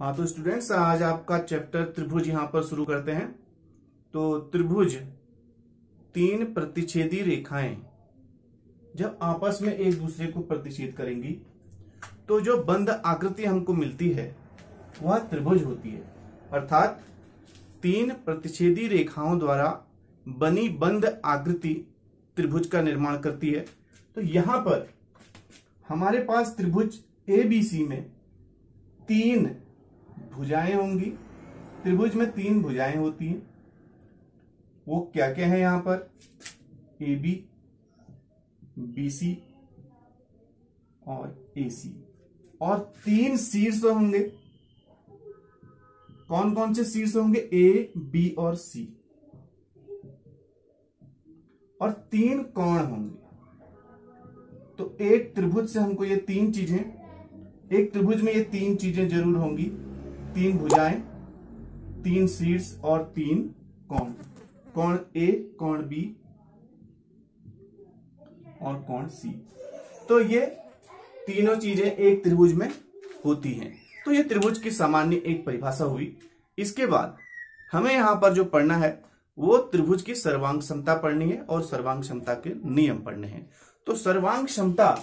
हाँ तो स्टूडेंट्स, आज आपका चैप्टर त्रिभुज यहाँ पर शुरू करते हैं। तो त्रिभुज तीन प्रतिच्छेदी रेखाएं जब आपस में एक दूसरे को प्रतिच्छेद करेंगी तो जो बंद आकृति हमको मिलती है वह त्रिभुज होती है। अर्थात तीन प्रतिच्छेदी रेखाओं द्वारा बनी बंद आकृति त्रिभुज का निर्माण करती है। तो यहां पर हमारे पास त्रिभुज एबीसी में तीन भुजाएं होंगी। त्रिभुज में तीन भुजाएं होती हैं। वो क्या क्या है यहां पर? ए बी, बी सी और ए सी। और तीन शीर्ष होंगे। कौन कौन से शीर्ष होंगे? ए, बी और सी। और तीन कोण होंगे। तो एक त्रिभुज से हमको ये तीन चीजें, एक त्रिभुज में ये तीन चीजें जरूर होंगी। तीन भुजाएं, तीन शीर्ष और तीन कोण। कोण ए, कोण बी और कोण सी। तो ये तीनों चीजें एक त्रिभुज में होती हैं। तो ये त्रिभुज की सामान्य एक परिभाषा हुई। इसके बाद हमें यहां पर जो पढ़ना है वो त्रिभुज की सर्वांग क्षमता पढ़नी है और सर्वांग क्षमता के नियम पढ़ने हैं। तो सर्वांग क्षमता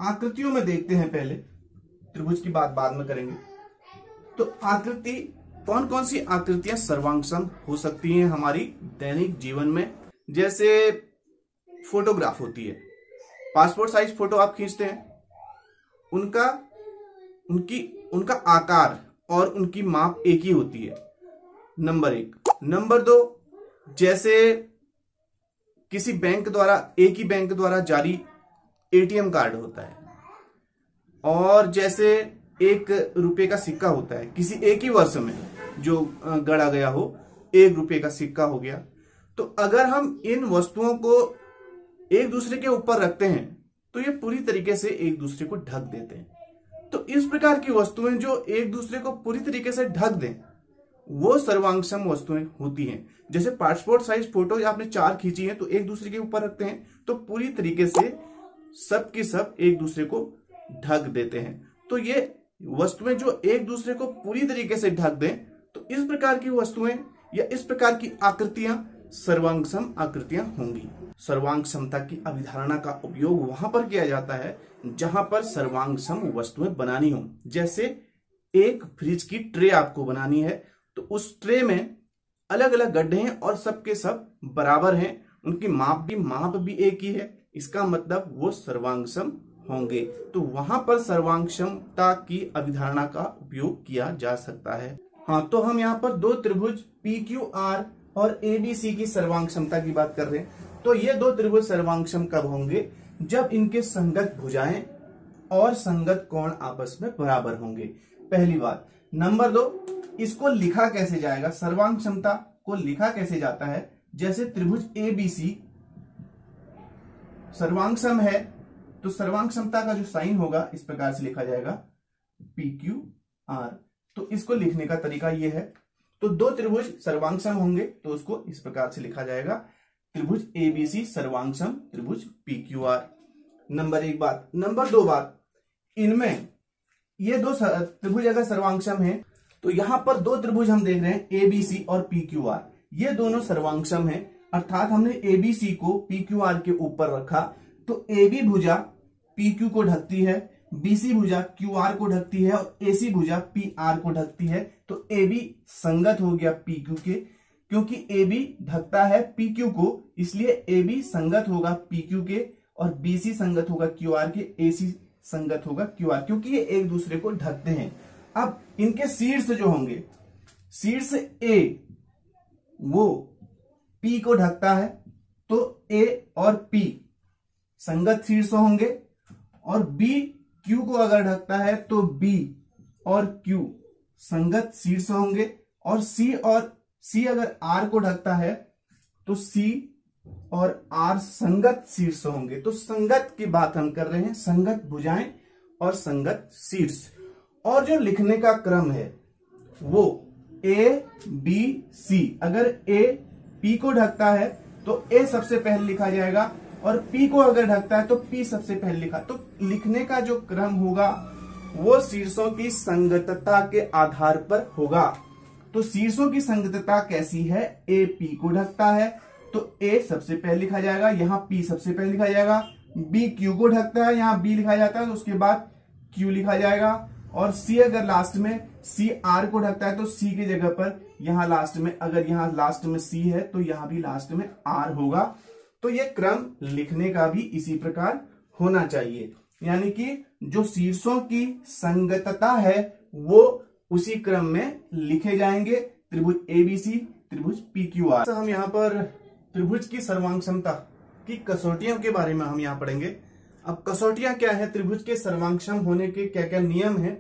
आकृतियों में देखते हैं। पहले त्रिभुज की बात बाद में करेंगे। तो आकृति, कौन कौन सी आकृतियां सर्वांगसम हो सकती हैं हमारी दैनिक जीवन में? जैसे फोटोग्राफ होती है, पासपोर्ट साइज फोटो आप खींचते हैं, उनका आकार और उनकी माप एक ही होती है, नंबर एक। नंबर दो, जैसे किसी बैंक द्वारा, एक ही बैंक द्वारा जारी एटीएम कार्ड होता है, और जैसे एक रुपए का सिक्का होता है, किसी एक ही वर्ष में जो गढ़ा गया हो, एक रुपए का सिक्का हो गया। तो अगर हम इन वस्तुओं को एक दूसरे के ऊपर रखते हैं तो ये पूरी तरीके से एक दूसरे को ढक देते हैं। तो इस प्रकार की वस्तुएं जो एक दूसरे को पूरी तरीके से ढक दें वो सर्वांगसम वस्तुएं होती हैं। जैसे पासपोर्ट साइज फोटो आपने चार खींची है तो एक दूसरे के ऊपर रखते हैं तो पूरी तरीके से सब की सब एक दूसरे को ढक देते हैं। तो ये वस्तुएं जो एक दूसरे को पूरी तरीके से ढक दें, तो इस प्रकार की वस्तुएं या इस प्रकार की आकृतियां सर्वांगसम आकृतियां होंगी। सर्वांग क्षमता की अवधारणा का उपयोग वहां पर किया जाता है जहां पर सर्वांगसम वस्तुएं बनानी हो। जैसे एक फ्रिज की ट्रे आपको बनानी है तो उस ट्रे में अलग अलग गड्ढे हैं और सबके सब बराबर हैं, उनकी माप भी एक ही है। इसका मतलब वो सर्वांगसम होंगे। तो वहां पर सर्वांगक्षमता की अवधारणा का उपयोग किया जा सकता है। हाँ, तो हम यहाँ पर दो त्रिभुज PQR और ABC की सर्वांग क्षमता की बात कर रहे हैं। तो ये दो त्रिभुज सर्वांगसम कब होंगे? जब इनके संगत भुजाएं और संगत कोण आपस में बराबर होंगे, पहली बात। नंबर दो, इसको लिखा कैसे जाएगा? सर्वांग क्षमता को लिखा कैसे जाता है? जैसे त्रिभुज ABC सर्वांगसम है तो सर्वांग क्षमता का जो साइन होगा इस प्रकार से लिखा जाएगा PQR। तो इसको लिखने का तरीका ये है। तो दो त्रिभुज सर्वांगसम होंगे तो उसको इस प्रकार से लिखा जाएगा, त्रिभुज ABC सर्वांगसम त्रिभुज PQR। नंबर एक बात। नंबर दो बात, इनमें ये दो त्रिभुज अगर सर्वांगसम है तो यहां पर दो त्रिभुज हम देख रहे हैं ABC और PQR, ये दोनों सर्वांगसम है। अर्थात हमने ABC को PQR के ऊपर रखा तो AB भुजा PQ को ढकती है, BC भुजा QR को ढकती है और AC भुजा PR को ढकती है। तो AB संगत हो गया PQ के, क्योंकि AB ढकता है PQ को, इसलिए AB संगत होगा PQ के और BC संगत होगा QR के, AC संगत होगा QR, क्योंकि ये एक दूसरे को ढकते हैं। अब इनके शीर्ष जो होंगे, शीर्ष A वो P को ढकता है तो A और P संगत शीर्ष होंगे, और B Q को अगर ढकता है तो B और Q संगत शीर्ष होंगे, और C अगर R को ढकता है तो C और R संगत शीर्ष होंगे। तो संगत की बात हम कर रहे हैं, संगत भुजाएं और संगत शीर्ष। और जो लिखने का क्रम है वो A B C। अगर A P को ढकता है तो A सबसे पहले लिखा जाएगा, और P को अगर ढकता है तो P सबसे पहले लिखा। तो लिखने का जो क्रम होगा वो शीर्षों की संगतता के आधार पर होगा। तो शीर्षों की संगतता कैसी है, A P को ढकता है तो A सबसे पहले लिखा जाएगा, यहाँ P सबसे पहले लिखा जाएगा। B Q को ढकता है, यहाँ B लिखा जाता है तो उसके बाद Q लिखा जाएगा। और C अगर लास्ट में C R को ढकता है तो C की जगह पर यहाँ लास्ट में, अगर यहाँ लास्ट में C है तो यहाँ भी लास्ट में R होगा। तो ये क्रम लिखने का भी इसी प्रकार होना चाहिए, यानी कि जो शीर्षों की संगतता है वो उसी क्रम में लिखे जाएंगे। त्रिभुज ABC, त्रिभुज PQR। हम यहाँ पर त्रिभुज की सर्वांग क्षमता की कसौटियों के बारे में हम यहाँ पढ़ेंगे। अब कसौटियां क्या है, त्रिभुज के सर्वांगक्षम होने के क्या क्या नियम है,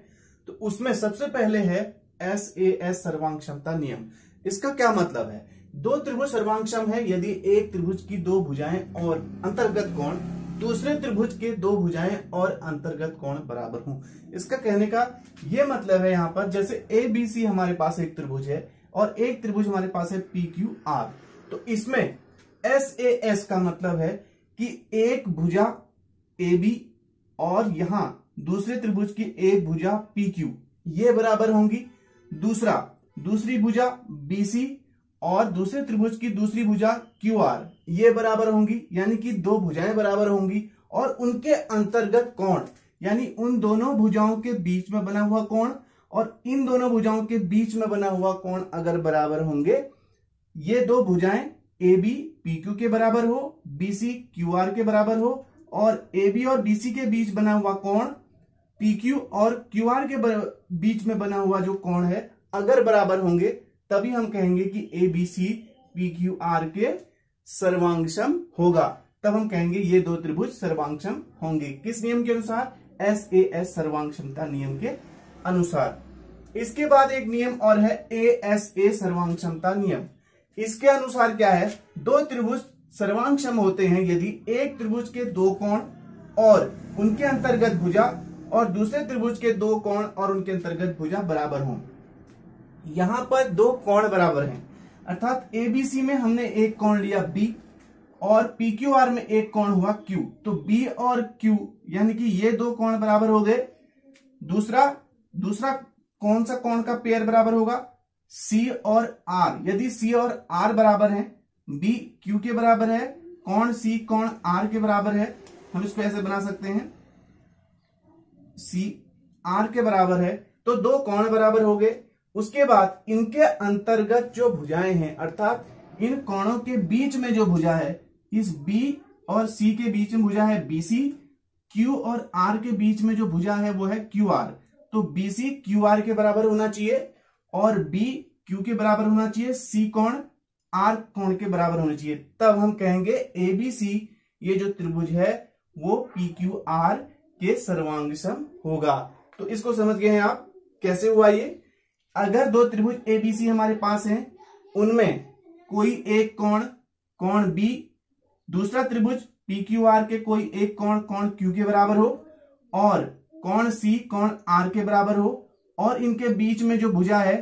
तो उसमें सबसे पहले है SAS सर्वांग क्षमता नियम। इसका क्या मतलब है, दो त्रिभुज सर्वांगक्षम है यदि एक त्रिभुज की दो भुजाएं और अंतर्गत कोण दूसरे त्रिभुज के दो भुजाएं और अंतर्गत कोण बराबर हों। इसका कहने का यह मतलब है यहाँ पर जैसे ABC हमारे पास एक त्रिभुज है और एक त्रिभुज हमारे पास है PQR, तो इसमें SAS का मतलब है कि एक भुजा AB और यहां दूसरे त्रिभुज की एक भुजा PQ ये बराबर होंगी। दूसरी भुजा BC और दूसरे त्रिभुज की दूसरी भुजा QR ये बराबर होंगी, यानी कि दो भुजाएं बराबर होंगी। और उनके अंतर्गत कोण, यानी उन दोनों भुजाओं के बीच में बना हुआ कोण और इन दोनों भुजाओं के बीच में बना हुआ कोण अगर बराबर होंगे, ये दो भुजाएं AB PQ के बराबर हो, BC QR के बराबर हो, और AB और BC के बीच बना हुआ कोण PQ और QR के बीच में बना हुआ जो कोण है अगर बराबर होंगे, तभी हम कहेंगे कि ABC PQR के सर्वांगक्षम होगा। तब हम कहेंगे ये दो त्रिभुज सर्वांगक्षम होंगे। किस नियम के अनुसार, SAS सर्वांगक्षमता नियम के अनुसार। इसके बाद एक नियम और है ASA सर्वांगक्षमता नियम। इसके अनुसार क्या है, दो त्रिभुज सर्वांगक्षम होते हैं यदि एक त्रिभुज के दो कोण और उनके अंतर्गत भुजा और दूसरे त्रिभुज के दो कोण और उनके अंतर्गत भुजा बराबर हों। यहां पर दो कोण बराबर हैं, अर्थात ABC में हमने एक कोण लिया B और PQR में एक कोण हुआ Q, तो B और Q यानी कि ये दो कोण बराबर हो गए। दूसरा कौन सा कोण का पेयर बराबर होगा, C और R। यदि C और R बराबर हैं, B Q के बराबर है, कोण C कोण R के बराबर है, हम इसको ऐसे बना सकते हैं C R के बराबर है, तो दो कोण बराबर हो गए। उसके बाद इनके अंतर्गत जो भुजाएं हैं, अर्थात इन कोणों के बीच में जो भुजा है, इस B और C के बीच में भुजा है BC, Q और R के बीच में जो भुजा है वो है QR। तो BC QR के बराबर होना चाहिए और B Q के बराबर होना चाहिए, C कोण R कोण के बराबर होना चाहिए। तब हम कहेंगे ABC ये जो त्रिभुज है वो PQR के सर्वांगक्षम होगा। तो इसको समझ गए हैं आप, कैसे हुआ ये। अगर दो त्रिभुज ABC हमारे पास हैं, उनमें कोई एक कोण B, दूसरा त्रिभुज PQR के कोई एक कोण Q के बराबर हो और कोण C कोण R के बराबर हो और इनके बीच में जो भुजा है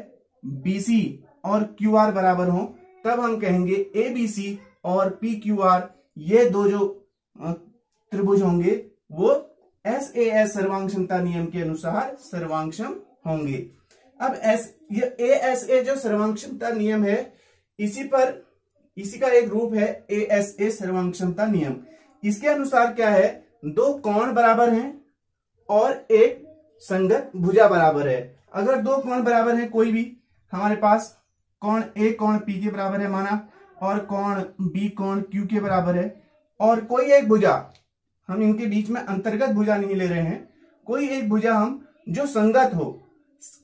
BC और QR बराबर हो, तब हम कहेंगे ABC और PQR ये दो जो त्रिभुज होंगे वो SAS सर्वांगक्षमता नियम के अनुसार सर्वांगक्षम होंगे। अब ये ASA जो सर्वांगक्षमता नियम है, इसी का एक रूप है ASA सर्वांगक्षमता नियम। इसके अनुसार क्या है, दो कोण बराबर हैं और एक संगत भुजा बराबर है। अगर दो कोण बराबर हैं, कोई भी हमारे पास कोण A कोण P के बराबर है माना और कोण B कोण Q के बराबर है, और कोई एक भुजा, हम इनके बीच में अंतर्गत भुजा नहीं ले रहे हैं, कोई एक भुजा हम जो संगत हो,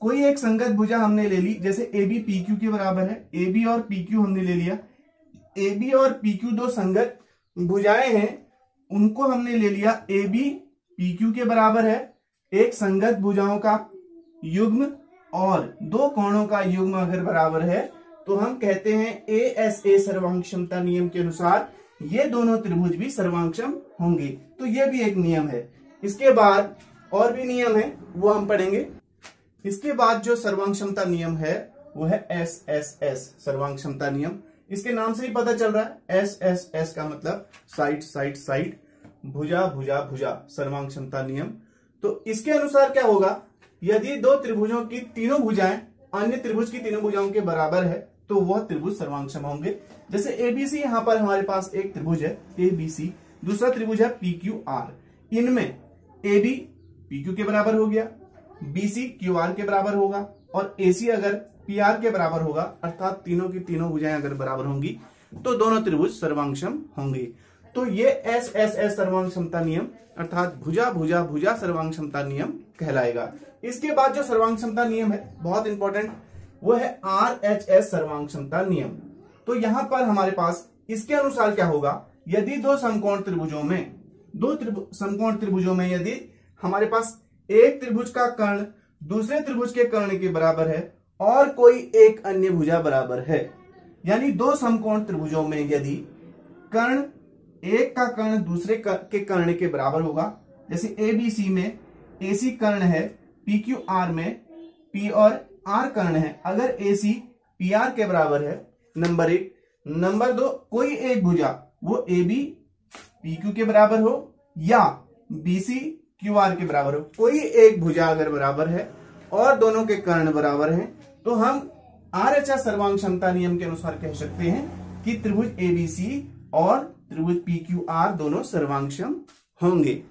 कोई एक संगत भुजा हमने ले ली, जैसे AB PQ के बराबर है, AB और PQ हमने ले लिया। AB और PQ दो संगत भुजाएं हैं, उनको हमने ले लिया AB PQ के बराबर है। एक संगत भुजाओं का युग्म और दो कोणों का युग्म अगर बराबर है तो हम कहते हैं ASA सर्वांगक्षमता नियम के अनुसार ये दोनों त्रिभुज भी सर्वांगक्षम होंगे। तो ये भी एक नियम है। इसके बाद और भी नियम है, वो हम पढ़ेंगे। इसके बाद जो सर्वांगक्षमता नियम है वो है SSS सर्वांगक्षमता नियम। इसके नाम से ही पता चल रहा है, एस एस एस का मतलब साइड साइड साइड, भुजा भुजा भुजा, सर्वांग क्षमता नियम। तो इसके अनुसार क्या होगा, यदि दो त्रिभुजों की तीनों भुजाएं अन्य त्रिभुज की तीनों भुजाओं के बराबर है तो वह त्रिभुज सर्वांगक्षम होंगे। जैसे एबीसी, यहां पर हमारे पास एक त्रिभुज है एबीसी, दूसरा त्रिभुज है पीक्यूआर। इनमें एबी पीक्यू के बराबर हो गया, बीसी क्यूआर के बराबर होगा, और एसी अगर पीआर के बराबर होगा, अर्थात तीनों की तीनों भुजाएं अगर बराबर होंगी तो दोनों त्रिभुज सर्वांगक्षम होंगे। तो ये एस एस एस सर्वांग क्षमता नियम अर्थात भुजा भुजा भुजा सर्वांग क्षमता नियम कहलाएगा। इसके बाद जो सर्वांग क्षमता नियम है बहुत इंपॉर्टेंट, वो है आरएचएस सर्वांग क्षमता नियम। तो यहां पर हमारे पास इसके अनुसार क्या होगा, यदि दो समकोण त्रिभुजों में यदि हमारे पास एक त्रिभुज का कर्ण दूसरे त्रिभुज के कर्ण के बराबर है और कोई एक अन्य भुजा बराबर है, यानी दो समकोण त्रिभुजों में यदि कर्ण एक का कर्ण दूसरे के कर्ण के बराबर होगा, जैसे एबीसी में एसी कर्ण है, पीक्यूआर में पी और आर कर्ण है, अगर एसी पीआर के बराबर है, नंबर एक। नंबर दो, कोई एक भुजा वो एबी पीक्यू के बराबर हो या बीसी क्यूआर के बराबर हो, कोई एक भुजा अगर बराबर है और दोनों के कर्ण बराबर हैं, तो हम आरएचएस सर्वांग क्षमता नियम के अनुसार कह सकते हैं कि त्रिभुज एबीसी और त्रिभुज पीक्यूआर दोनों सर्वांगक्षम होंगे।